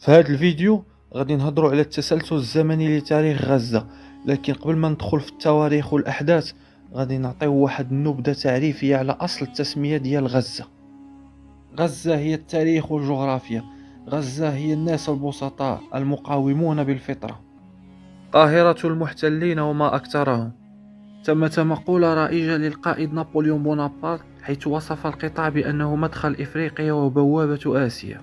في هذا الفيديو غادي نهضروا على التسلسل الزمني لتاريخ غزة. لكن قبل ما ندخل في التواريخ والأحداث غادي نعطيو واحد النبذة تعريفية على أصل التسمية ديال غزة. غزة هي التاريخ والجغرافيا. غزة هي الناس البسطاء المقاومون بالفطرة، قاهرة المحتلين وما أكثرهم. ثمة مقولة رائجة للقائد نابليون بونابرت حيث وصف القطاع بأنه مدخل إفريقيا وبوابة آسيا.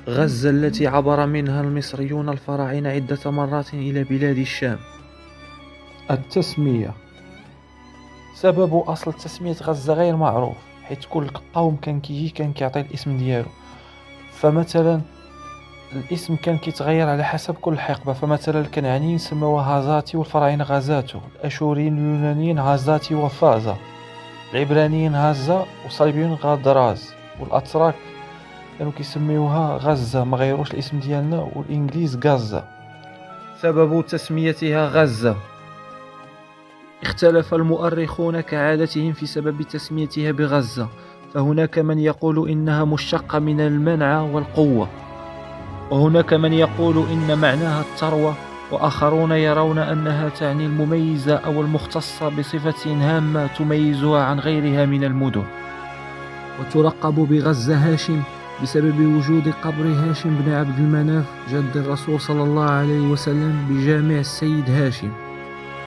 غزة التي عبر منها المصريون الفراعنة عدة مرات إلى بلاد الشام. التسمية. سبب أصل تسمية غزة غير معروف، حيث كل قوم كان كيعطي الاسم ديالو. فمثلا الاسم كان كيتغير على حسب كل حقبة. فمثلا الكنعانيين سموها هازاتي والفراعنة غازاتو، الأشوريين اليونانيين هازاتي وفازا، العبرانيين هازا والصليبيين غادراز، والأتراك كانوا كيسميوها غزة، ما غيروش الاسم ديالنا، والإنجليز غزة. سبب تسميتها غزة. اختلف المؤرخون كعادتهم في سبب تسميتها بغزة، فهناك من يقول إنها مشتقة من المنع والقوة، وهناك من يقول إن معناها الثروة، وآخرون يرون أنها تعني المميزة أو المختصة بصفة هامة تميزها عن غيرها من المدن. وتلقب بغزة هاشم بسبب وجود قبر هاشم بن عبد المناف جد الرسول صلى الله عليه وسلم بجامع السيد هاشم.